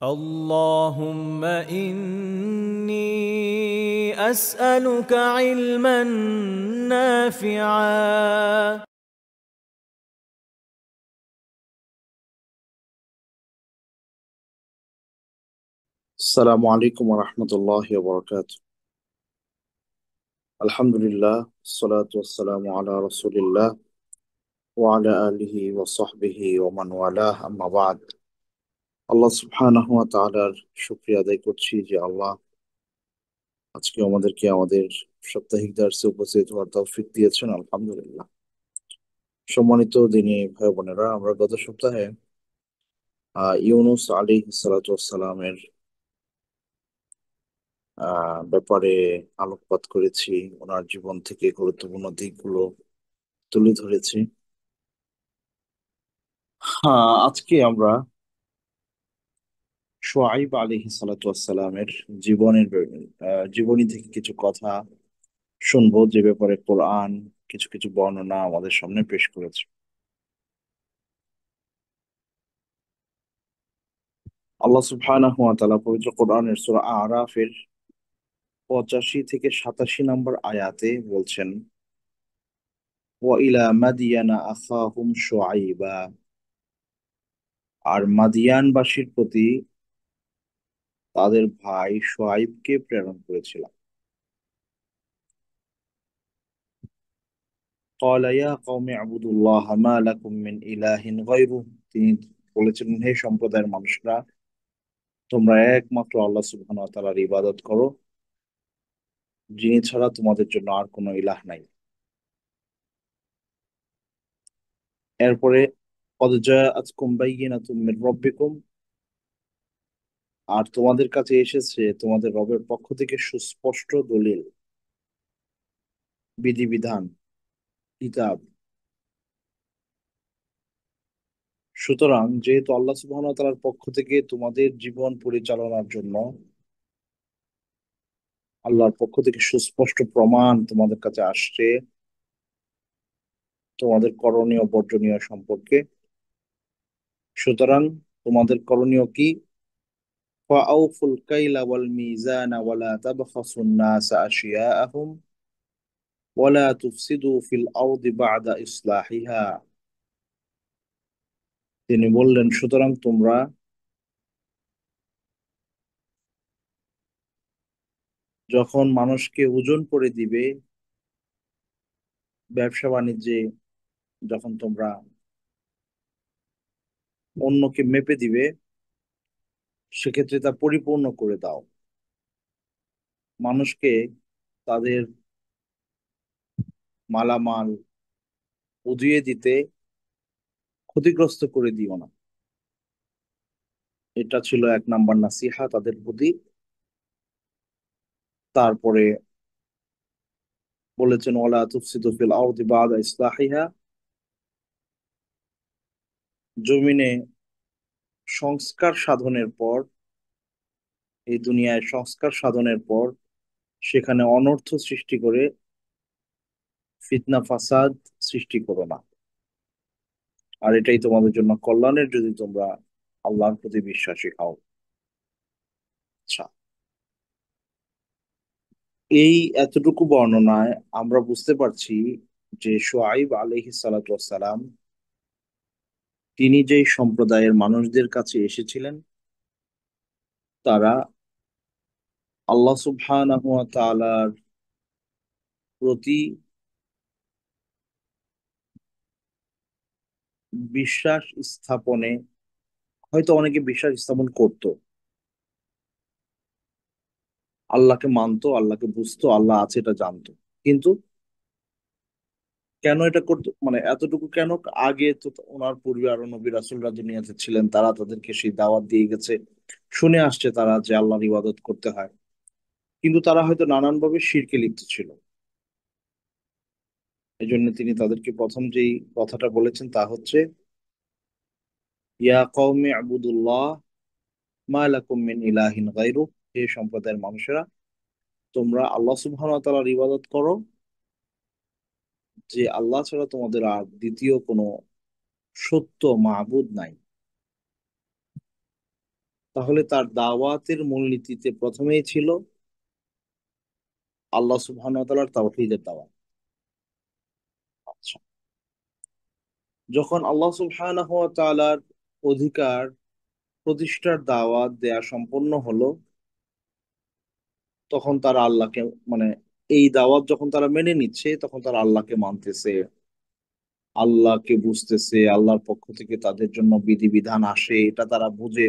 اللهم إني أسألك علما نافعا. السلام عليكم ورحمة الله وبركاته. الحمد لله والصلاة والسلام على رسول الله وعلى آله وصحبه ومن والاه أما بعد. আল্লাহ সুবহানাহু ওয়া তাআলার শুকরিয়া আদায় করছি যে আল্লাহ আজকে আমাদের সাপ্তাহিক দার্সে উপস্থিত হওয়ার তৌফিক দিয়েছেন। আলহামদুলিল্লাহ। সম্মানিত দিনী ভাই বোনেরা, আমরা গত সপ্তাহে ইউনূস আলাইহিস সালাতু ওয়াস সালামের ব্যাপারে আলোকপাত করেছি। ওনার জীবন থেকে গুরুত্বপূর্ণ দিকগুলো তুলে ধরেছি। হ্যাঁ, আজকে আমরা শুআইব আলাইহিস সালাতু ওয়াস সালামের জীবনী থেকে কিছু কথা শুনবো, যে ব্যাপারে কোরআন কিছু কিছু বর্ণনা আমাদের সামনে পেশ করেছে। আল্লাহ সুবহানাহু ওয়া তাআলা পবিত্র কোরআনের সূরা আরাফের 85 থেকে 87 নম্বর আয়াতে বলছেন, ওয়া ইলা মাদিয়ানা আখাহুম শুআইবা, আর মাদিয়ানবাসীর প্রতি তাদের ভাই শুআইবকে প্রেরণ করেছিলাম। قال يا قوم اعبدوا الله ما لكم من إله غيره, তিনি বলেছিলেন, হে সম্প্রদায়ের মানুষরা, তোমরা একমাত্র আল্লাহ সুবহানাহু ওয়া তাআলার ইবাদত করো, যিনি ছাড়া তোমাদের জন্য আর কোনো ইলাহ নাই। এরপরে قد جاءتكم بينة من ربكم, আর তোমাদের কাছে এসেছে তোমাদের রবের পক্ষ থেকে সুস্পষ্ট দলিল, বিধিবিধান, কিতাব। সুতরাং যেহেতু আল্লাহ সুবহানাহু ওয়া তাআলার পক্ষ থেকে তোমাদের জীবন পরিচালনার জন্য আল্লাহর পক্ষ থেকে সুস্পষ্ট প্রমাণ তোমাদের কাছে আসছে তোমাদের করণীয় বর্জনীয় সম্পর্কে, সুতরাং তোমাদের করণীয় কি? ফাআউফুল কাইলা ওয়াল মিজানা ওয়ালা তাবখাসুন নাসা আশিয়াআহুম ওয়ালা তুফসিদু ফিল আরদি বা'দা ইসলাহিহা। তিনি বললেন, সুতরাং তোমরা যখন মানুষকে ওজন করে দিবে, ব্যবসা বাণিজ্যে যখন তোমরা অন্যকে মেপে দিবে, সেক্ষেত্রে তা পরিপূর্ণ করে দাও। মানুষকে তাদের মালামাল উজিয়ে দিতে ক্ষতিগ্রস্ত করে দিও না। এটা ছিল 1 নাম্বার নাসিহা তাদের প্রতি। তারপরে বলেছেন, ওয়ালা তুফসিদু ফিল আরদি বা'দা ইসলাহিহা, জমিনে সংস্কার সাধনের পর, এই দুনিয়ায় সংস্কার সাধনের পর সেখানে অনর্থ সৃষ্টি করে ফিতনা ফাসাদ সৃষ্টি করো না। আর এটাই তোমাদের জন্য কল্যাণের, যদি তোমরা আল্লাহর প্রতি বিশ্বাসী হও। আচ্ছা, এই এতটুকু বর্ণনায় আমরা বুঝতে পারছি যে শুআইব আলাইহিস সালাতু ওয়াস সালাম তিনি যেই সম্প্রদায়ের মানুষদের কাছে এসেছিলেন, তারা আল্লাহ সুবহানাহু ওয়া তাআলার প্রতি বিশ্বাস স্থাপনে, হয়তো অনেকে বিশ্বাস স্থাপন করত, আল্লাহকে মানতো, আল্লাহকে বুঝতো, আল্লাহ আছে এটা জানতো, কিন্তু কেন এটা করতো, মানে এতটুকু কেন? আগে তো ওনার পূর্বে আরো নবী রাসূলরা দুনিয়াতে ছিলেন, তারা তাদেরকে সেই দাওয়াত দিয়ে গেছে, শুনে আসছে তারা যে আল্লাহর ইবাদত করতে হয়, কিন্তু তারা হয়তো নানানভাবে শিরকে লিপ্ত ছিল। এই জন্য তিনি তাদেরকে প্রথম যেই কথাটা বলেছেন তা হচ্ছে, ইয়া কওমি আবুদুল্লাহ মা লাকুম মিন ইলাহিন গায়রু, হে সম্প্রদায়ের মানুষেরা, তোমরা আল্লাহ সুবহানাহু ওয়া তাআলার ইবাদত করো, যে আল্লাহ ছাড়া তোমাদের আর দ্বিতীয় কোনো সত্য মাবুদ নাই। তাহলে তার দাওয়াতের মূলনীতিতে প্রথমেই ছিল আল্লাহ সুবহানাহু ওয়া তাআলার তাওহীদের দাওয়াত। আচ্ছা, যখন আল্লাহ সুবহানাহু ওয়া তাআলার অধিকার প্রতিষ্ঠার দাওয়াত দেয়া সম্পন্ন হলো, তখন তারা আল্লাহকে, মানে এই দাওয়াত যখন তারা মেনে নিচ্ছে, তখন তারা আল্লাহকে মানতেছে, আল্লাহকে বুঝতেছে, আল্লাহর পক্ষ থেকে তাদের জন্য বিধিবিধান আসে, এটা তারা বুঝে।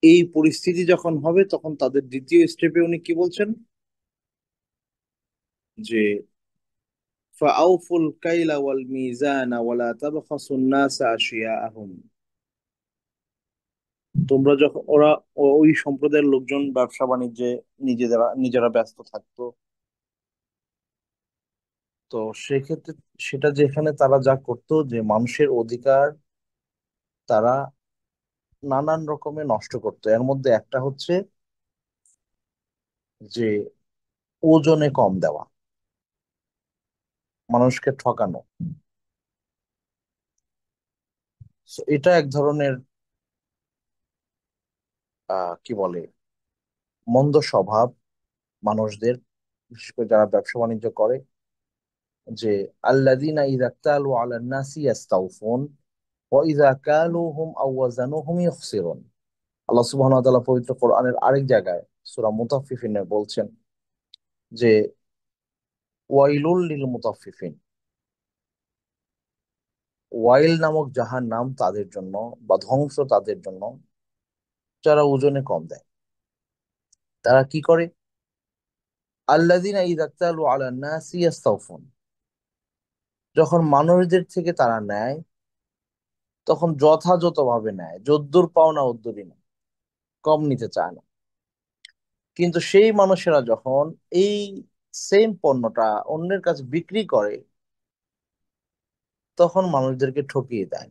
এই পরিস্থিতি যখন হবে, তখন তাদের দ্বিতীয় স্টেপে উনি কি বলছেন, যে ফাআউফুল কাইলা ওয়াল মিজানা ওয়ালা তাবখাসুন নাসা আশিয়াআহুম। তোমরা যখন ওই সম্প্রদায়ের লোকজন ব্যবসা বাণিজ্যে নিজেরা নিজেরা ব্যস্ত থাকতো, তো সেক্ষেত্রে সেটা যেখানে তারা যা করতো, যে মানুষের অধিকার তারা নানান রকমের নষ্ট করতো। এর মধ্যে একটা হচ্ছে যে ওজনে কম দেওয়া, মানুষকে ঠকানো। So, এটা এক ধরনের কি বলে, মন্দ স্বভাব মানুষদের, বিশেষ করে যারা ব্যবসা বাণিজ্য করে, যে আল্লাযীনা ইযা ক্তালু আলান নাসি ইস্তাউফুন ওয়া ইযা কালুহুম আও ওয়াজানুহুম ইখসিরুন। আল্লাহ সুবহানাহু ওয়া তাআলা পবিত্র কোরআনের আরেক জায়গায় সূরা মুতাফফিফিনে বলছেন যে ওয়াইলুল লিল মুতাফফিফিন, ওয়াইল নামক জাহান্নাম তাদের জন্য, বা ধ্বংস তাদের জন্য, যারা ওজনে কম দেয়। তারা কি করে? আল্লাযীনা ইযা ক্তালু আলান নাসি ইস্তাউফুন, যখন মানুষদের থেকে তারা নেয়, তখন যথাযথভাবে নেয়, যদ্দুর পাওনা অদ্দুরই না, কম নিতে চায় না। কিন্তু সেই মানুষেরা যখন এই সেম পণ্যটা অন্যের কাছে বিক্রি করে, তখন মানুষদেরকে ঠকিয়ে দেয়।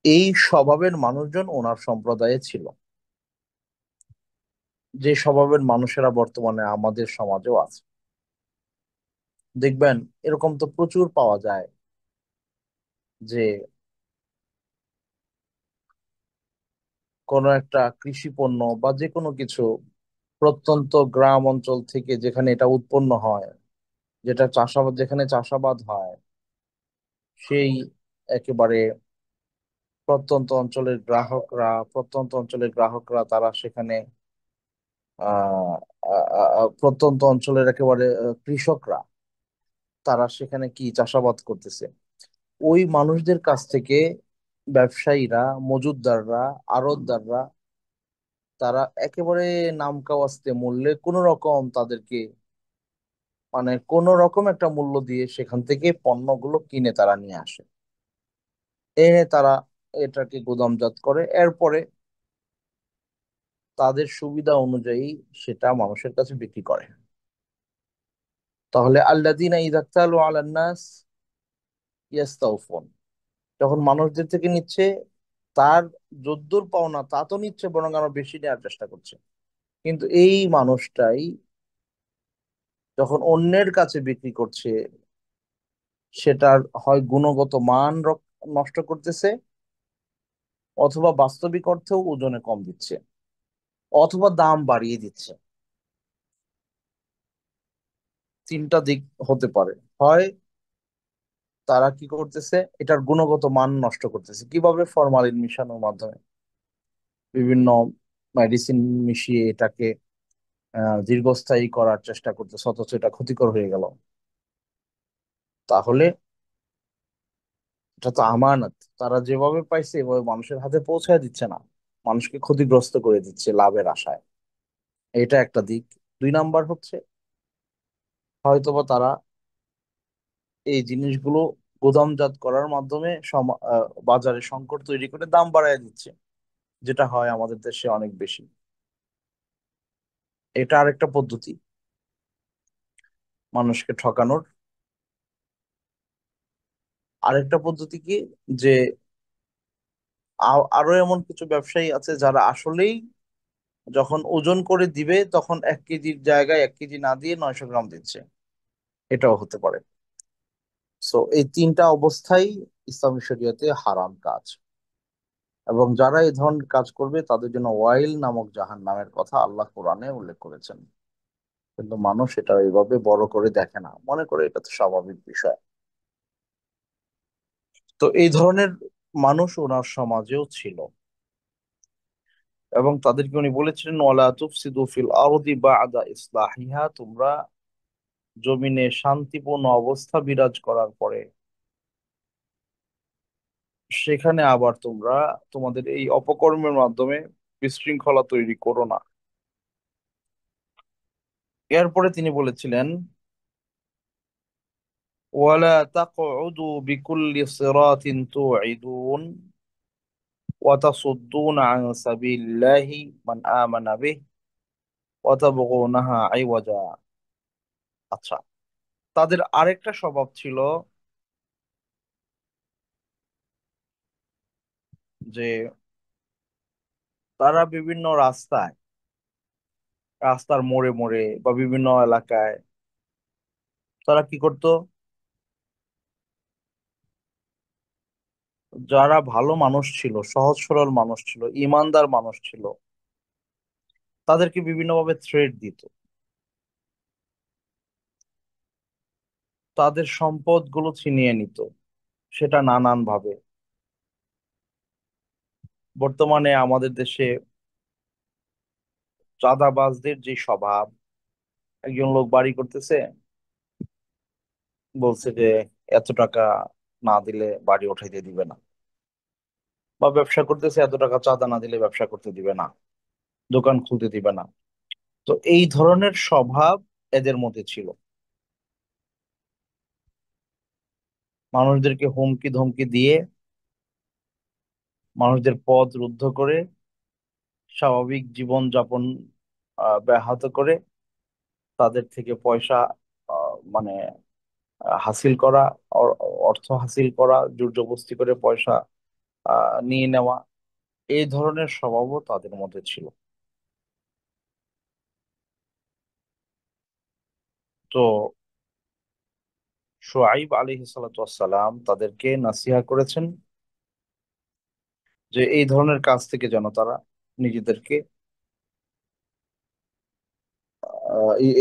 এই স্বভাবের মানুষজন ওনার সম্প্রদায়ে ছিল, যে স্বভাবের মানুষেরা বর্তমানে আমাদের সমাজেও আছে। দেখবেন এরকম তো প্রচুর পাওয়া যায়, যে কোনো একটা কৃষি পণ্য বা যে কোনো কিছু প্রত্যন্ত গ্রাম অঞ্চল থেকে যেখানে এটা উৎপন্ন হয়, যেটা চাষাবাদ, যেখানে চাষাবাদ হয়, সেই একেবারে প্রত্যন্ত অঞ্চলের গ্রাহকরা তারা সেখানে আহ প্রত্যন্ত অঞ্চলের একেবারে কৃষকরা তারা সেখানে কি চাষাবাদ করতেছে, ওই মানুষদের কাছ থেকে ব্যবসায়ীরা, মজুতদাররা, আড়তদাররা, তারা একেবারে নামকাওয়াস্তে মূল্যে কোন রকম তাদেরকে, মানে কোন রকম একটা মূল্য দিয়ে সেখান থেকে পণ্যগুলো কিনে তারা নিয়ে আসে, এনে তারা এটাকে গুদামজাত করে, এরপরে তাদের সুবিধা অনুযায়ী সেটা মানুষের কাছে বিক্রি করে। তাহলে আল্লাযীনা ইযা ক্তালু আলান নাস ইয়াস্তাউফুন, যখন মানুষদের থেকে নিচ্ছে, তার যদ্দুর পাওনা তা তো নিচ্ছে, বরং আরো বেশি নেওয়ার চেষ্টা করছে। কিন্তু এই মানুষটাই যখন অন্যের কাছে বিক্রি করছে, সেটার হয় গুণগত মান নষ্ট করতেছে, অথবা বাস্তবিক অর্থেও ওজনে কম দিচ্ছে, অথবা দাম বাড়িয়ে দিচ্ছে। তিনটা দিক হতে পারে। হয় তারা কি করতেছে, এটার গুণগত মান নষ্ট করতেছে কিভাবে, ফরমালিন মিশানোর মাধ্যমে, বিভিন্ন মেডিসিন মিশিয়ে এটাকে দীর্ঘস্থায়ী করার চেষ্টা করতেছে, অথচ এটা ক্ষতিকর হয়ে গেল। তাহলে এটা তো আমানত, তারা যেভাবে পাইছে এভাবে মানুষের হাতে পৌঁছায় দিচ্ছে না, মানুষকে ক্ষতিগ্রস্ত করে দিচ্ছে লাভের আশায়। এটা একটা দিক। দুই নাম্বার হচ্ছে, হয়তোবা তারা এই জিনিসগুলো গুদামজাত করার মাধ্যমে বাজারে সংকট তৈরি করে দাম বাড়ায় দিচ্ছে, যেটা হয় আমাদের দেশে অনেক বেশি। এটা আরেকটা পদ্ধতি মানুষকে ঠকানোর। আরেকটা পদ্ধতি কি, যে আরো এমন কিছু ব্যবসায়ী আছে যারা আসলেই যখন ওজন করে দিবে, তখন 1 কেজির জায়গায় 1 কেজি না দিয়ে 900 গ্রাম দিচ্ছে, এটাও হতে পারে। সো এই তিনটা অবস্থাই ইসলামী শরীয়তে হারাম কাজ। এবং যারা এই ধরনের কাজ করবে তাদের জন্য ওয়াইল নামক জাহান্নামের কথা আল্লাহ কোরআনে উল্লেখ করেছেন। কিন্তু মানুষ এটা এইভাবে বড় করে দেখে না, মনে করে এটা তো স্বাভাবিক বিষয়। তো এই ধরনের মানুষ ওনার সমাজেও ছিল, এবং তাদেরকে উনি বলেছিলেন ওয়ালা তুফসিদু ফিল আরদি বা'দা ইসলাহিহা, তোমরা জমিনে শান্তিপূর্ণ অবস্থা বিরাজ করার পরে সেখানে আবার তোমরা তোমাদের এই অপকর্মের মাধ্যমে বিশৃঙ্খলা তৈরি করো না। এরপরে তিনি বলেছিলেন ওয়ালা তাকউদু বিকুল্লি সিরাতিন তুঈদুন ওয়া তাসুদ্দুন আন সাবিলিল্লাহি মান আমানা বিহি ওয়া তাবগুনাহা আইওয়াজা। আচ্ছা, তাদের আরেকটা স্বভাব ছিল যে তারা বিভিন্ন রাস্তায়, রাস্তার মোড়ে মোড়ে বা বিভিন্ন এলাকায় তারা কি করত, যারা ভালো মানুষ ছিল, সহজ সরল মানুষ ছিল, ইমানদার মানুষ ছিল, তাদেরকে বিভিন্নভাবে থ্রেট দিত, তাদের সম্পদ গুলো ছিনিয়ে নিত, সেটা নানান ভাবে। বর্তমানে আমাদের দেশে চাঁদাবাজদের যে স্বভাব, একজন লোক বাড়ি করতেছে, বলছে যে এত টাকা না দিলে বাড়ি উঠাইতে দিবে না, বা ব্যবসা করতেছে এত টাকা চাঁদা না দিলে ব্যবসা করতে দিবে না, দোকান খুলতে দিবে না। তো এই ধরনের স্বভাব এদের মধ্যে ছিল। মানুষদেরকে হুমকি ধমকি দিয়ে, মানুষদের পথ রুদ্ধ করে, স্বাভাবিক জীবন যাপন ব্যাহত করে, তাদের থেকে পয়সা মানে হাসিল করা, অর্থ হাসিল করা, জোর জবরদস্তি করে পয়সা নিয়ে নেওয়া, এই ধরনের স্বভাবও তাদের মধ্যে ছিল। তো শুআইব আলাইহিস সালাতু ওয়াস সালাম তাদেরকে নাসিহা করেছেন যে এই ধরনের কাজ থেকে যেন তারা নিজেদেরকে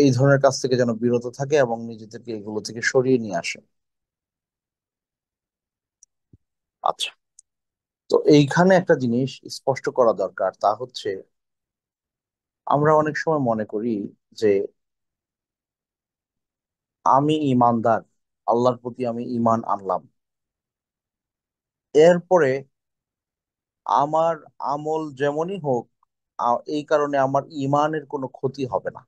এই ধরনের কাজ থেকে যেন বিরত থাকে এবং নিজেদেরকে এগুলো থেকে সরিয়ে নিয়ে আসে। আচ্ছা, তো এইখানে একটা জিনিস স্পষ্ট করা দরকার, তা হচ্ছে আমরা অনেক সময় মনে করি যে আমি ইমানদার, আল্লাহর প্রতি আমি ইমান আনলাম, এরপরে আমার আমল যেমনই হোক, এই কারণে আমার ইমানের কোনো ক্ষতি হবে না।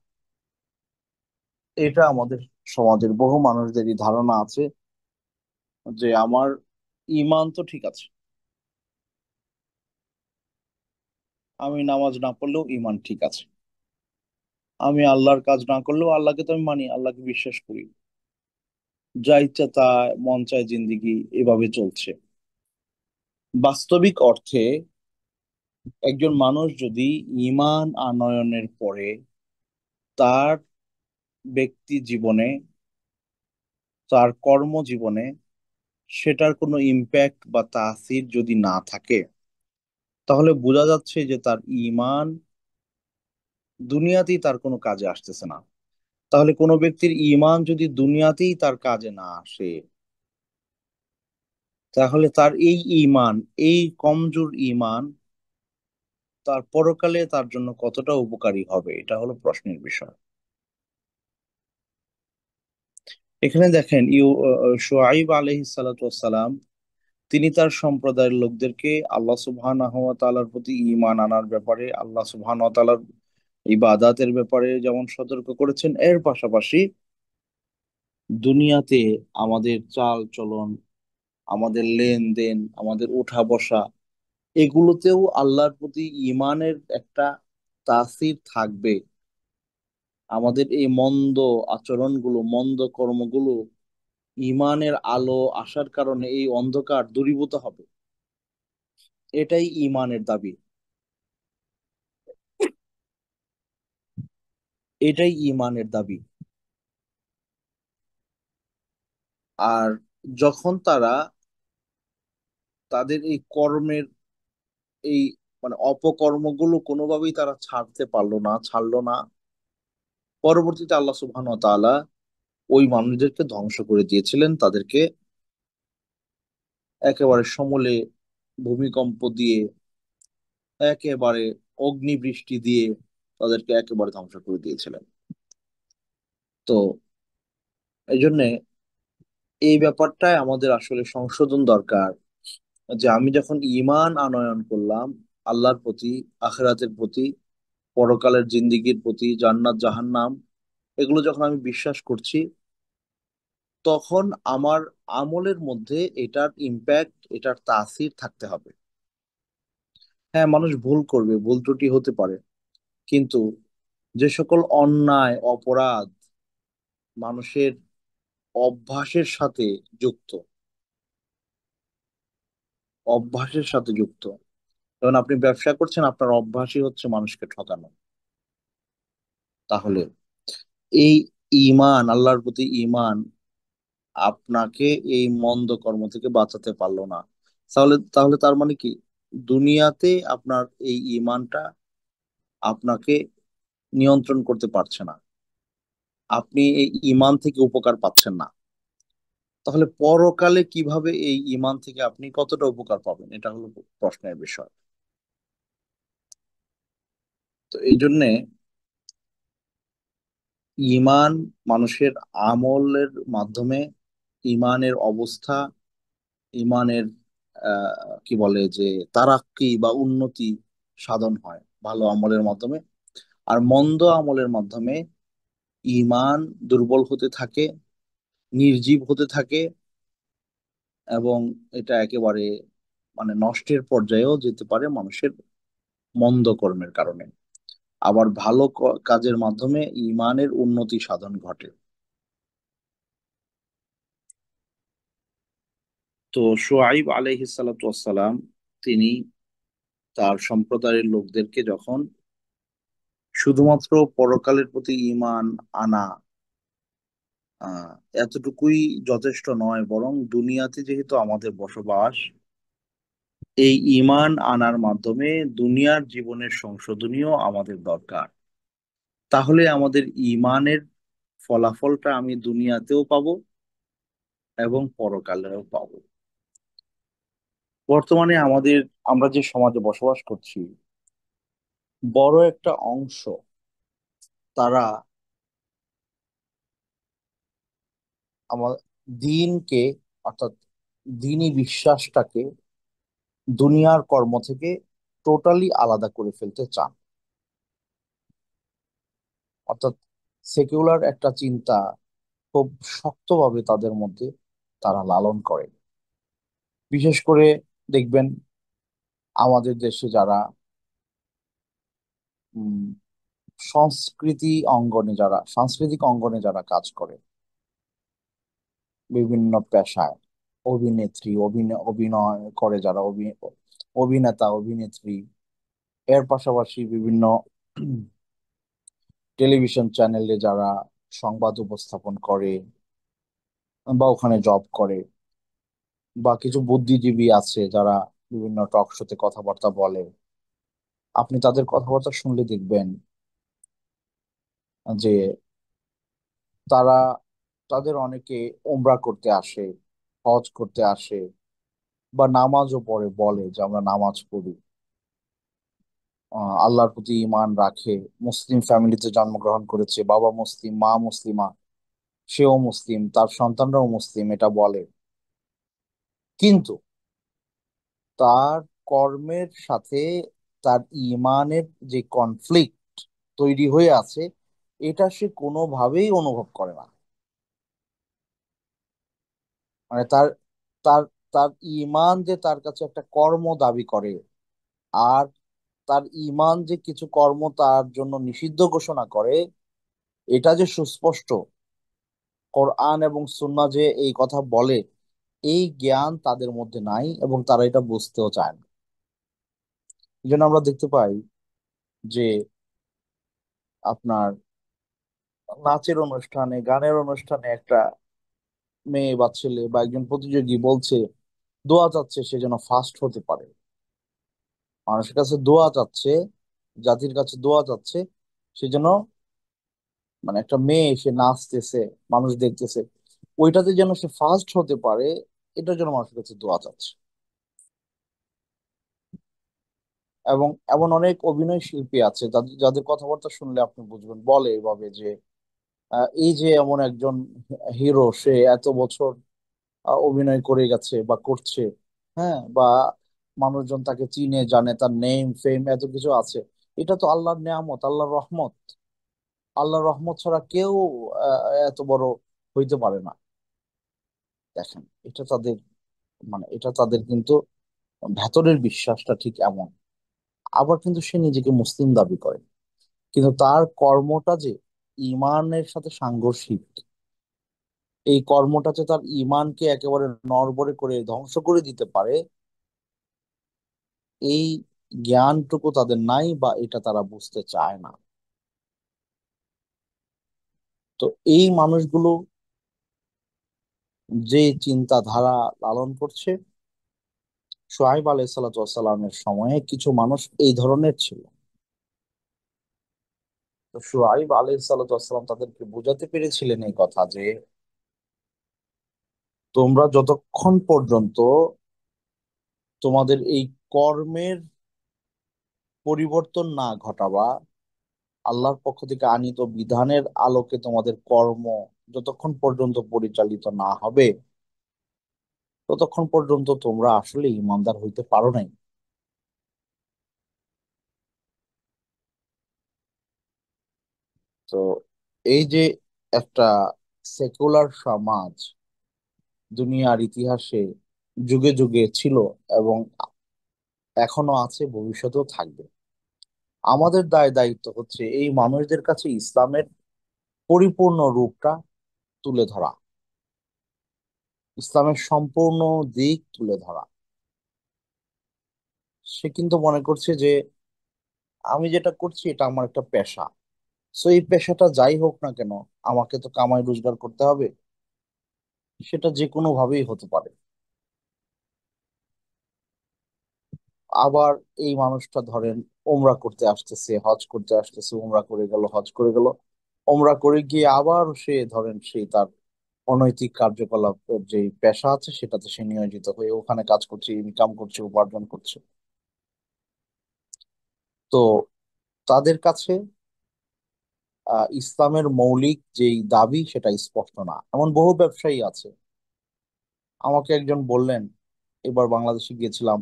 এটা আমাদের সমাজের বহু মানুষদেরই ধারণা আছে যে আমার ইমান তো ঠিক আছে, আমি নামাজ না পড়লেও ইমান ঠিক আছে, আমি আল্লাহর কাজ না করলেও আল্লাহকে তো আমি মানি, আল্লাহকে বিশ্বাস করি, যা ইচ্ছা তা মন চায় জিন্দিগি এভাবে চলছে। বাস্তবিক অর্থে একজন মানুষ যদি ঈমান আনয়নের পরে তার ব্যক্তি জীবনে, তার কর্মজীবনে সেটার কোনো ইম্প্যাক্ট বা তাসির যদি না থাকে, তাহলে বোঝা যাচ্ছে যে তার ঈমান দুনিয়াতেই তার কোনো কাজে আসতেছে না। তাহলে কোনো ব্যক্তির ঈমান যদি দুনিয়াতেই তার কাজে না আসে, তাহলে তার এই ঈমান, এই কমজোর ঈমান তার পরকালে তার জন্য কতটা উপকারী হবে, এটা হলো প্রশ্নের বিষয়। এখানে দেখেন শুআইব আলাইহিস সালাতু ওয়াস সালাম তিনি তার সম্প্রদায়ের লোকদেরকে আল্লাহ সুবহানাহু ওয়া তাআলার প্রতি ঈমান আনার ব্যাপারে, আল্লাহ সুবহানাহু ওয়া তাআলার ইবাদাতের ব্যাপারে যেমন সতর্ক করেছেন, এর পাশাপাশি দুনিয়াতে আমাদের চাল চলন, আমাদের লেনদেন, আমাদের উঠা বসা, এগুলোতেও আল্লাহর প্রতি ঈমানের একটা তাসির থাকবে। আমাদের এই মন্দ আচরণগুলো, মন্দ কর্মগুলো ঈমানের আলো আসার কারণে এই অন্ধকার দূরীভূত হবে। এটাই ঈমানের দাবি, এটাই ঈমানের দাবি। আর যখন তারা তাদের এই কর্মের এই মানে অপকর্মগুলো কোনোভাবেই তারা ছাড়লো না। পরবর্তীতে আল্লাহ সুবহানাহু ওয়া তাআলা ওই মানুষদেরকে ধ্বংস করে দিয়েছিলেন, তাদেরকে একেবারে সমূলে ভূমিকম্প দিয়ে, একেবারে অগ্নিবৃষ্টি দিয়ে তাদেরকে একেবারে ধ্বংস করে দিয়েছিলেন। তো এই জন্যে এই ব্যাপারটায় আমাদের আসলে সংশোধন দরকার, যে আমি যখন ঈমান আনয়ন করলাম আল্লাহর প্রতি, আখিরাতের প্রতি, পরকালের জিন্দিগির প্রতি, জান্নাত জাহান্নাম, এগুলো যখন আমি বিশ্বাস করছি, তখন আমার আমলের মধ্যে এটার ইম্প্যাক্ট, এটার তাসির থাকতে হবে। হ্যাঁ, মানুষ ভুল করবে, ভুল ত্রুটি হতে পারে, কিন্তু যে সকল অন্যায় অপরাধ মানুষের অভ্যাসের সাথে যুক্ত, অভ্যাসের সাথে যুক্ত, যেমন আপনি ব্যবসা করছেন, আপনার অভ্যাসই হচ্ছে মানুষকে ঠকানো, তাহলে এই ঈমান, আল্লাহর প্রতি ঈমান আপনাকে এই মন্দ কর্ম থেকে বাঁচাতে পারলো না। তাহলে তাহলে তার মানে কি, দুনিয়াতে আপনার এই ঈমানটা আপনাকে নিয়ন্ত্রণ করতে পারছে না, আপনি এই ঈমান থেকে উপকার পাচ্ছেন না। তাহলে পরকালে কিভাবে এই ঈমান থেকে আপনি কতটা উপকার পাবেন, এটা হলো প্রশ্নের বিষয়। তো এই জন্যে ঈমান মানুষের আমলের মাধ্যমে, ঈমানের অবস্থা, ঈমানের কি বলে যে তারাক্কি বা উন্নতি সাধন হয় ভালো আমলের মাধ্যমে। আর মন্দ আমলের মাধ্যমে ঈমান দুর্বল হতে থাকে, নির্জীব হতে থাকে, এবং এটা একেবারে মানে নষ্টের পর্যায়েও যেতে পারে মানুষের মন্দ কর্মের কারণে। আবার ভালো কাজের মাধ্যমে ঈমানের উন্নতি সাধন ঘটে। তো শুআইব আলাইহিস সালাতু ওয়াস সালাম, তিনি তার সম্প্রদায়ের লোকদেরকে যখন শুধুমাত্র পরকালের প্রতি ঈমান আনা, আহ এতটুকুই যথেষ্ট নয়, বরং দুনিয়াতে যেহেতু আমাদের বসবাস, এই ঈমান আনার মাধ্যমে দুনিয়ার জীবনের সংশোধনীয় আমাদের দরকার। তাহলে আমাদের ঈমানের ফলাফলটা আমি দুনিয়াতেও পাবো এবং পরকালেও পাবো। বর্তমানে আমরা যে সমাজে বসবাস করছি, বড় একটা অংশ তারা আমার দিনকে, অর্থাৎ দিনই বিশ্বাসটাকে দুনিয়ার কর্ম থেকে টোটালি আলাদা করে ফেলতে চান। অর্থাৎ সেকুলার একটা চিন্তা খুব শক্তভাবে তাদের মধ্যে তারা লালন করে। বিশেষ করে দেখবেন আমাদের দেশে যারা উম, সাংস্কৃতিক অঙ্গনে যারা কাজ করে, বিভিন্ন পেশায়, অভিনয় করে যারা, অভিনেতা অভিনেত্রী, এর পাশাপাশি বিভিন্ন টেলিভিশন চ্যানেলে যারা সংবাদ উপস্থাপন করে বা ওখানে জব করে, বা কিছু বুদ্ধিজীবী আছে যারা বিভিন্ন টক শোতে কথাবার্তা বলে, আপনি তাদের কথাবার্তা শুনলে দেখবেন যে তারা, তাদের অনেকে ওমরা করতে আসে, হজ করতে আসে, বা নামাজও পড়ে, বলে যে আমরা নামাজ পড়ি, আল্লাহর প্রতি ঈমান রাখে, মুসলিম ফ্যামিলিতে জন্মগ্রহণ করেছে, বাবা মুসলিম, মা মুসলিমা, সেও মুসলিম, তার সন্তানরাও মুসলিম, এটা বলে। কিন্তু তার কর্মের সাথে তার ঈমানের যে কনফ্লিক্ট তৈরি হয়ে আছে, এটা সে কোনোভাবেই অনুভব করে না। মানে তার তার তার ঈমান যে তার কাছে একটা কর্ম দাবি করে, আর তার ঈমান যে কিছু কর্ম তার জন্য নিষিদ্ধ ঘোষণা করে, এটা যে সুস্পষ্ট, কোরআন এবং সুন্নাহ যে এই কথা বলে, এই জ্ঞান তাদের মধ্যে নাই, এবং তারা এটা বুঝতেও চায় না। এই জন্য আমরা দেখতে পাই যে আপনার নাচের অনুষ্ঠানে, গানের অনুষ্ঠানে একটা মেয়ে বা ছেলে বা একজন প্রতিযোগী বলছে, দোয়া চাচ্ছে সে যেন ফার্স্ট হতে পারে। মানুষের কাছে দোয়া চাচ্ছে, জাতির কাছে দোয়া চাচ্ছে, সে যেন মানে একটা মেয়ে সে নাচতেছে, মানুষ দেখতেছে, ওইটাতে যেন সে ফার্স্ট হতে পারে, এটার জন্য মানুষের কাছে দোয়া চাচ্ছে। এবং এমন অনেক অভিনয় শিল্পী আছে যাদের যাদের কথাবার্তা শুনলে আপনি বুঝবেন, বলে এভাবে যে এই যে এমন একজন হিরো, সে এত বছর অভিনয় করে গেছে বা করছে, হ্যাঁ, বা মানুষজন তাকে চিনে জানে, তার নেম ফেম এত কিছু আছে। এটা তো আল্লাহর নেয়ামত, আল্লাহর রহমত। আল্লাহর রহমত ছাড়া কেউ এত বড় হইতে পারে না। দেখেন, এটা তাদের মানে এটা তাদের কিন্তু ভেতরের বিশ্বাসটা ঠিক এমন। আবার কিন্তু সে নিজেকে মুসলিম দাবি করে, কিন্তু তার কর্মটা যে ইমানের সাথে সাংঘর্ষিক, এই কর্মটা যে তার ইমানকে একেবারে নড়বড়ে করে ধ্বংস করে দিতে পারে, এই জ্ঞানটুকু তাদের নাই, বা এটা তারা বুঝতে চায় না। তো এই মানুষগুলো যে চিন্তাধারা লালন করছে, শুআয়ব আলাইহিসসালামের সময়ে কিছু মানুষ এই ধরনের ছিল। তো শুআয়ব আলাইহিসসালাম তাদেরকে বোঝাতে পেরেছিলেন এই কথা যে তোমরা যতক্ষণ পর্যন্ত তোমাদের এই কর্মের পরিবর্তন না ঘটাবা, আল্লাহর পক্ষ থেকে আনীত বিধানের আলোকে তোমাদের কর্ম যতক্ষণ পর্যন্ত পরিচালিত না হবে, ততক্ষণ পর্যন্ত তোমরা আসলে ইমানদার হইতে পারো নাই। তো এই যে একটা সেকুলার সমাজ দুনিয়ার ইতিহাসে যুগে যুগে ছিল, এবং এখনো আছে, ভবিষ্যতেও থাকবে। আমাদের দায় দায়িত্ব হচ্ছে এই মানুষদের কাছে ইসলামের পরিপূর্ণ রূপটা তুলে ধরা, ইসলামের সম্পূর্ণ দিক তুলে ধরা। সে কিন্তু মনে করছে যে আমি যেটা করছি এটা আমার একটা পেশা, সো এই পেশাটা যাই হোক না কেন, আমাকে তো কামাই রোজগার করতে হবে। সেটা যে কোনো ভাবেই হতে পারে। আবার এই মানুষটা ধরেন ওমরা করতে আসতেছে, হজ করতে আসতেছে, ওমরা করে গেল, হজ করে গেল, ওমরা করে গিয়ে আবার সে ধরেন সেই তার অনৈতিক কার্যকলাপের যে পেশা আছে সেটাতে সে নিয়োজিত হয়ে ওখানে কাজ করছে, ইনকাম করছে, উপার্জন করছে। তো তাদের কাছে ইসলামের মৌলিক যেই দাবি সেটা স্পষ্ট না। এমন বহু ব্যবসায়ী আছে। আমাকে একজন বললেন, এবার বাংলাদেশে গিয়েছিলাম,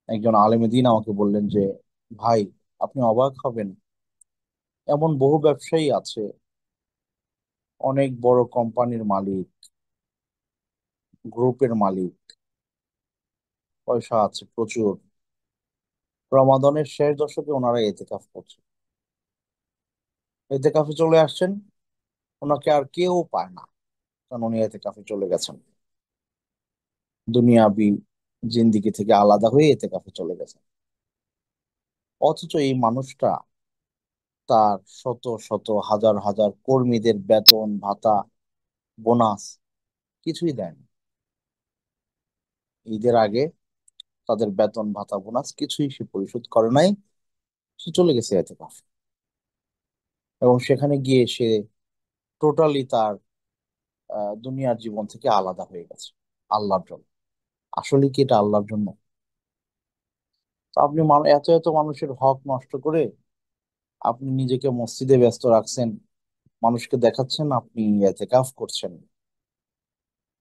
একজন আলেমে দ্বীন আমাকে বললেন যে ভাই, আপনি অবাক হবেন, এমন বহু ব্যবসায়ী আছে, অনেক বড় কোম্পানির মালিক, গ্রুপের মালিক, পয়সা আছে প্রচুর, রমাদানের শেষ দশকে ওনারা এতেকাফ করছে, এতেকাফে চলে আসছেন, ওনাকে আর কেউ পায় না, কারণ উনি এতেকাফে চলে গেছেন, দুনিয়াবি জিন্দিগি থেকে আলাদা হয়ে এতেকাফে চলে গেছেন। অথচ এই মানুষটা তার শত শত হাজার হাজার কর্মীদের বেতন ভাতা বোনাস কিছুই দেয়নি। ঈদের আগে তাদের বেতন ভাতা বোনাস কিছুই সে পরিশোধ করে নাই। সে চলে গেছে এতেকাফ, এবং সেখানে গিয়ে সে টোটালি তার দুনিয়ার জীবন থেকে আলাদা হয়ে গেছে আল্লাহর জন্য। আসলে কি এটা আল্লাহর জন্য? তো আপনি এত এত মানুষের হক নষ্ট করে আপনি নিজেকে মসজিদে ব্যস্ত রাখছেন, মানুষকে দেখাচ্ছেন আপনি এতেকাফ করছেন,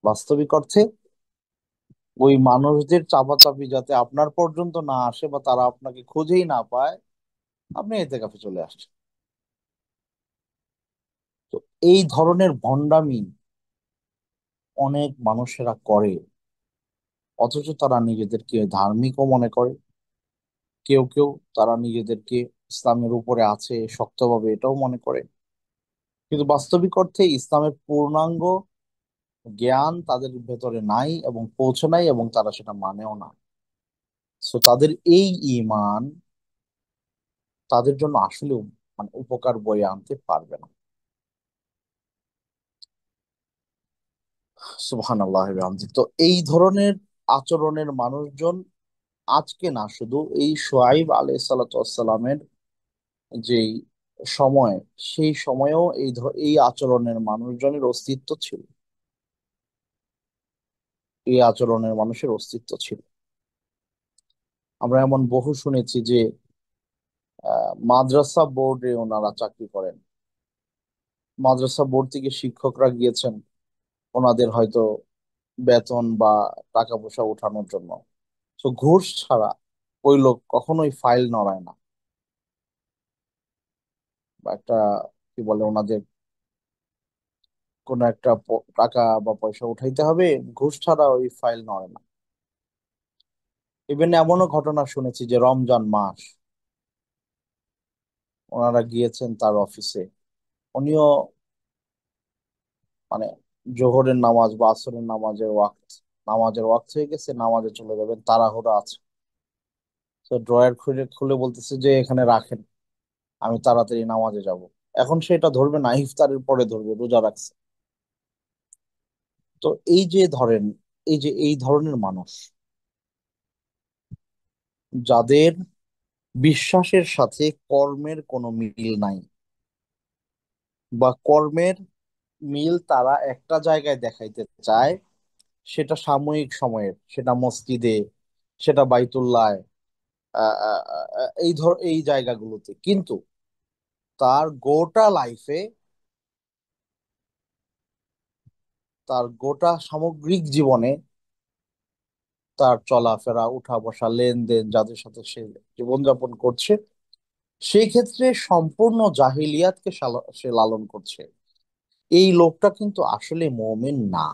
বাস্তবিক অর্থে ওই মানুষদের চাপাচাপি যাতে আপনার পর্যন্ত না আসে বা তারা আপনাকে খুঁজেই না পায়, আপনি এতেকাফে চলে আসছেন। তো এই ধরনের ভণ্ডামি অনেক মানুষেরা করে, অথচ তারা নিজেদেরকে ধার্মিকও মনে করে। কেউ কেউ তারা নিজেদেরকে ইসলামের উপরে আছে শক্তভাবে এটাও মনে করে, কিন্তু বাস্তবিক অর্থে ইসলামের পূর্ণাঙ্গ জ্ঞান তাদের ভেতরে নাই এবং পৌঁছে নাই, এবং তারা সেটা মানেও না। সো তাদের এই ঈমান তাদের জন্য আসলে মানে উপকার বয়ে আনতে পারবে না। সুবহানাল্লাহ বিহামদিহি। তো এই ধরনের আচরণের মানুষজন আজকে না, শুধু এই শুআইব আলাইহিস সালাতু ওয়াসসালামের যেই সময়, সেই সময়েও এই আচরণের মানুষজনের অস্তিত্ব ছিল। এই আচরণের মানুষের অস্তিত্ব ছিল। আমরা এমন বহু শুনেছি যে মাদ্রাসা বোর্ডে ওনারা চাকরি করেন। মাদ্রাসা বোর্ড থেকে শিক্ষকরা গিয়েছেন ওনাদের হয়তো বেতন বা টাকা পয়সা ওঠানোর জন্য। তো ঘুষ ছাড়া ওই লোক কখনোই ফাইল নড়ায় না, বা একটা কি বলে ওনাদের কোনো একটা টাকা বা পয়সা উঠাইতে হবে, ঘুষ ছাড়া ওই ফাইল নড়ে না। ইভেন এমনও ঘটনা শুনেছি যে রমজান মাস ওনারা গিয়েছেন তার অফিসে, উনিও মানে জোহরের নামাজ বা আসরের নামাজের ওয়াক্ত হয়ে গেছে, নামাজে চলে যাবেন, তাড়াহুড়ো আছে। তো ড্রয়ার খুলে খুলে বলতেছে যে এখানে রাখেন, আমি তাড়াতাড়ি নামাজে যাব। এখন সেটা ধরবে না, ইফতারের পরে ধরবে, রোজা রাখছে। তো এই যে ধরেন, এই যে এই ধরনের মানুষ যাদের বিশ্বাসের সাথে কর্মের কোনো মিল নাই, বা কর্মের মিল তারা একটা জায়গায় দেখাইতে চায়, সেটা সাময়িক সময়ের, সেটা মসজিদে, সেটা বাইতুল্লাহ, এই জায়গাগুলোতে, কিন্তু তার গোটা লাইফে, তার গোটা সামগ্রিক জীবনে, তার চলাফেরা, উঠা বসা, লেনদেন, যাদের সাথে সে জীবনযাপন করছে, সেই ক্ষেত্রে সম্পূর্ণ জাহিলিয়াতকে সে লালন করছে, এই লোকটা কিন্তু আসলে মুমিন না।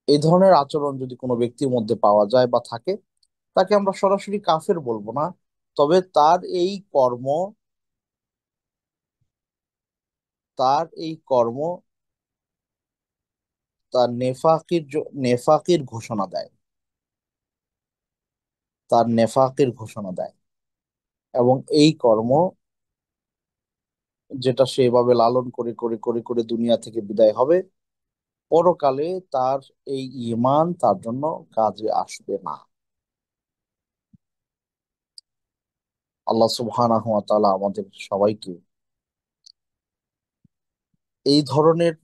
এই ধরনের আচরণ যদি কোনো ব্যক্তির মধ্যে পাওয়া যায় বা থাকে, তাকে আমরা সরাসরি কাফের বলবো না। তবে তার এই কর্ম তার নেফাকির ঘোষণা দেয়, তার নেফাকের ঘোষণা দেয়। এবং এই কর্ম, যেটা সে এভাবে লালন করে করে করে করে দুনিয়া থেকে বিদায় হবে, পরকালে তার এই ঈমান তার জন্য কাজে আসবে না। আল্লাহ সুবহানাহু ওয়া তাআলা আমাদের সবাইকে এই ধরনের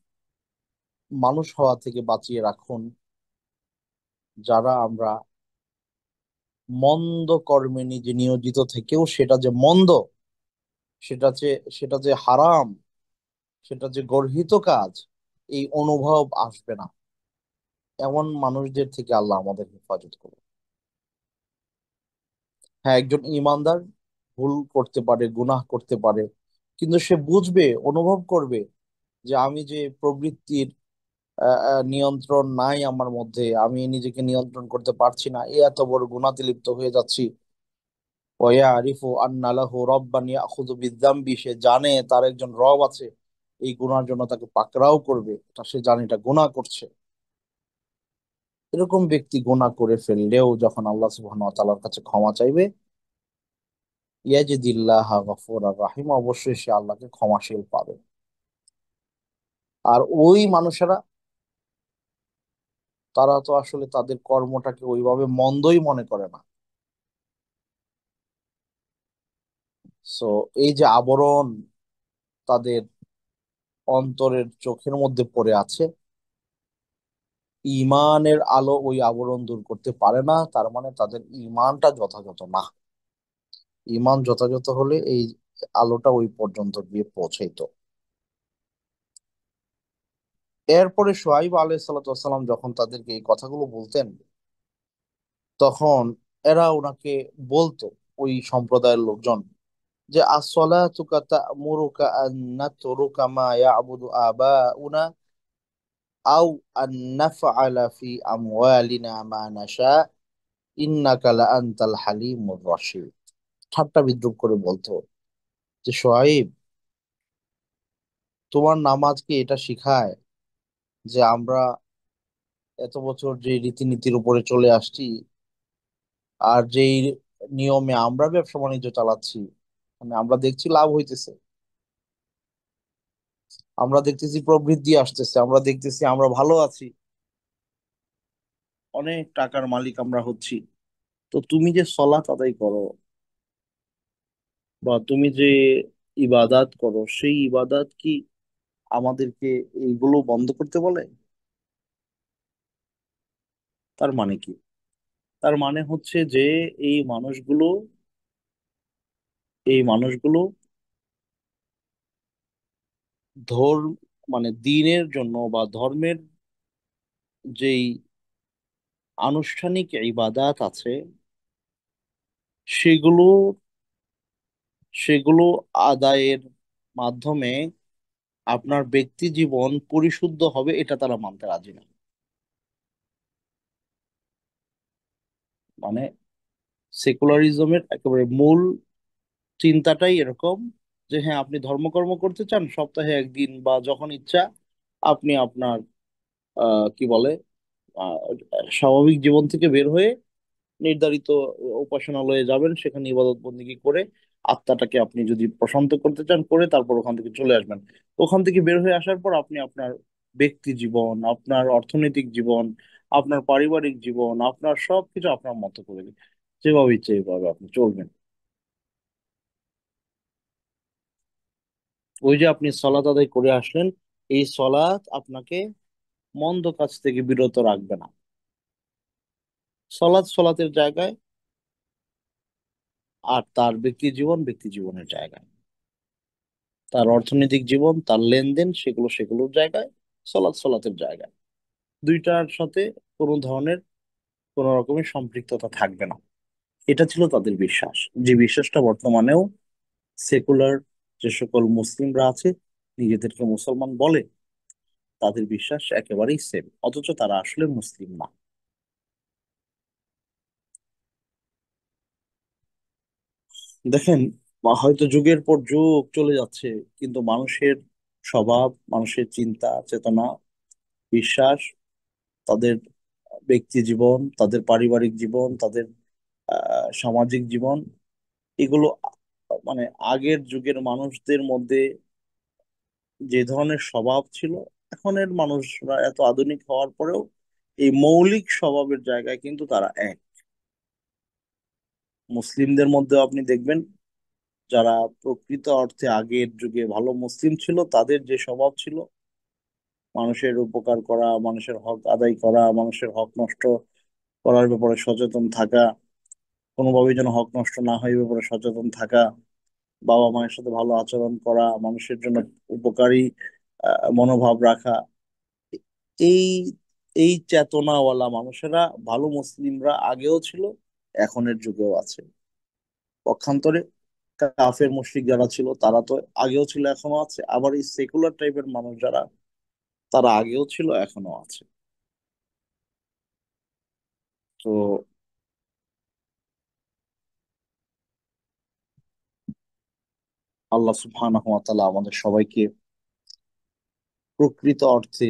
মানুষ হওয়া থেকে বাঁচিয়ে রাখুন, যারা আমরা মন্দ কর্মে নিজে নিয়োজিত থেকেও সেটা যে মন্দ, সেটা যে সেটা যে হারাম, সেটা যে গর্হিত কাজ, এই অনুভব আসবে না, এমন মানুষদের থেকে আল্লাহ আমাদের হেফাজত করুন। হ্যাঁ, একজন ইমানদার ভুল করতে পারে, গুনাহ করতে পারে, কিন্তু সে বুঝবে, অনুভব করবে যে আমি যে প্রবৃত্তির নিয়ন্ত্রণ নাই আমার মধ্যে, আমি নিজেকে নিয়ন্ত্রণ করতে পারছি না, এত বড় গুনাতে লিপ্ত হয়ে যাচ্ছি। ওয়া আরিফু আন্না লাহু রব্বান ইয়াখুযু বিযামবি, সে জানে তার একজন রব আছে, এই গুনার জন্য তাকে পাকড়াও করবে, এটা সে জানে, এটা গুনাহ করছে। এরকম ব্যক্তি গুনাহ করে ফেললেও যখন আল্লাহ সুবহানাহু ওয়া তাআলার কাছে ক্ষমা চাইবে, ইয়াজিদিল্লাহ গফুরার রাহিম, অবশ্যই সে আল্লাহকে ক্ষমাশীল পাবে। আর ওই মানুষেরা, তারা তো আসলে তাদের কর্মটাকে ওইভাবে মন্দই মনে করে না। সো এই যে আবরণ তাদের অন্তরের চোখের মধ্যে পড়ে আছে, ইমানের আলো ওই আবরণ দূর করতে পারে না, তার মানে তাদের ইমানটা যথাযথ না। ইমান যথাযথ হলে এই আলোটা ওই পর্যন্ত গিয়ে পৌঁছাইতো। এরপরে শুআইব আলাইহিস সালাতু ওয়াস সালাম যখন তাদেরকে এই কথাগুলো বলতেন, তখন এরা ওনাকে বলতো, ওই সম্প্রদায়ের লোকজন, যে আসসালাতুকা তা'মুরুকা আন নাতরুকা মা ইয়াবুদু আবাউনা আও আন নাফআলা ফি আমওয়ালিনা মা নাশা ইন্নাকা লা আনতাল হালিমুর রাশিদ। ঠাট্টা বিদ্রুপ করে বলতো যে সোহাইব, তোমার নামাজ কি এটা শিখায় যে আমরা এত বছর যে রীতিনীতির উপরে চলে আসছি, আর যেই নিয়মে আমরা ব্যবসা বাণিজ্য চালাচ্ছি, মানে আমরা দেখছি লাভ হইতেছে, আমরা দেখতেছি প্রবৃদ্ধি আসতেছে, আমরা দেখতেছি আমরা ভালো আছি, অনেক টাকার মালিক আমরা হচ্ছি। তো তুমি যে সলাত আদায় করো বা তুমি যে ইবাদাত করো, সেই ইবাদাত কি আমাদেরকে এইগুলো বন্ধ করতে বলে? তার মানে কি? তার মানে হচ্ছে যে এই মানুষগুলো এই মানুষগুলো ধর্ম মানে দিনের জন্য বা ধর্মের যেই আনুষ্ঠানিক ইবাদাত আছে, সেগুলো সেগুলো আদায়ের মাধ্যমে আপনার ব্যক্তি জীবন পরিশুদ্ধ হবে, এটা তারা মানতে রাজি না। মানে সেকুলারিজমের একেবারে মূল চিন্তাটাই এরকম যে হ্যাঁ, আপনি ধর্মকর্ম করতে চান, সপ্তাহে একদিন বা যখন ইচ্ছা আপনি আপনার কি বলে আহ, স্বাভাবিক জীবন থেকে বের হয়ে নির্ধারিত উপাসনালয়ে যাবেন, সেখানে ইবাদত বন্দেগী করে আত্মাটাকে আপনি যদি প্রশান্ত করতে চান করে তারপর ওখান থেকে চলে আসবেন। ওখান থেকে বের হয়ে আসার পর আপনি আপনার ব্যক্তি জীবন, আপনার অর্থনৈতিক জীবন, আপনার পারিবারিক জীবন, আপনার সবকিছু আপনার মতো করে যেভাবে ইচ্ছে এইভাবে আপনি চলবেন। ওই যে আপনি সলাত আদায় করে আসলেন, এই সলাত আপনাকে মন্দ কাজ থেকে বিরত রাখবে না। সলাৎ সলাতের জায়গায়, আর তার ব্যক্তি জীবন ব্যক্তি জীবনের জায়গায়, তার অর্থনৈতিক জীবন তার লেনদেন সেগুলো সেগুলোর জায়গায়, সলাৎ সলাতের জায়গায়। দুইটার সাথে কোনো ধরনের কোনো রকমের সম্পৃক্ততা থাকবে না। এটা ছিল তাদের বিশ্বাস, যে বিশ্বাসটা বর্তমানেও সেকুলার যে সকল মুসলিমরা আছে, নিজেদেরকে মুসলমান বলে, তাদের বিশ্বাস একেবারেই সেম, অথচ তারা আসলে মুসলিম না। দেখেন, হয়তো যুগের পর যুগ চলে যাচ্ছে, কিন্তু মানুষের স্বভাব, মানুষের চিন্তা চেতনা, বিশ্বাস, তাদের ব্যক্তি জীবন, তাদের পারিবারিক জীবন, তাদের সামাজিক জীবন, এগুলো মানে আগের যুগের মানুষদের মধ্যে যে ধরনের স্বভাব ছিল, এখনের মানুষরা এত আধুনিক হওয়ার পরেও এই মৌলিক স্বভাবের জায়গায় কিন্তু তারা এক। মুসলিমদের মধ্যে আপনি দেখবেন, যারা প্রকৃত অর্থে আগের যুগে ভালো মুসলিম ছিল, তাদের যে স্বভাব ছিল মানুষের উপকার করা, মানুষের হক আদায় করা, মানুষের হক নষ্ট করার ব্যাপারে সচেতন থাকা, কোনোভাবেই যেন হক নষ্ট না হয় এই ব্যাপারে সচেতন থাকা, বাবা মায়ের সাথে ভালো আচরণ করা, মানুষের জন্য উপকারী মনোভাব রাখা, এই এই চেতনাওয়ালা মানুষেরা, ভালো মুসলিমরা আগেও ছিল, এখনের যুগেও আছে। পক্ষান্তরে কাফের মুশরিক যারা ছিল তারা তো আগেও ছিল এখনো আছে, আবার এই সেকুলার টাইপের মানুষ যারা, তারা আগেও ছিল এখনো আছে। তো আল্লাহ সুবহানাহু ওয়া তাআলা আমাদের সবাইকে প্রকৃত অর্থে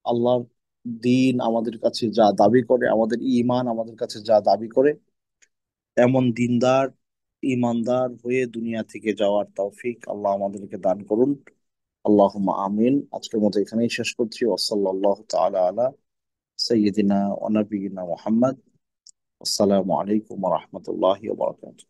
আল্লাহর দিন আমাদের কাছে যা দাবি করে, আমাদের ঈমান আমাদের কাছে যা দাবি করে, এমন দিনদার ঈমানদার হয়ে দুনিয়া থেকে যাওয়ার তৌফিক আল্লাহ আমাদেরকে দান করুন। আল্লাহুম্মা আমিন। আজকের মতো এখানেই শেষ করছি। ওয়াসাল্লাল্লাহু তাআলা আলা সাইয়্যিদিনা ওয়া নাবিয়িনা মুহাম্মদ। আসসালামু আলাইকুম ওয়া রাহমাতুল্লাহি ওয়া বারাকাতুহু।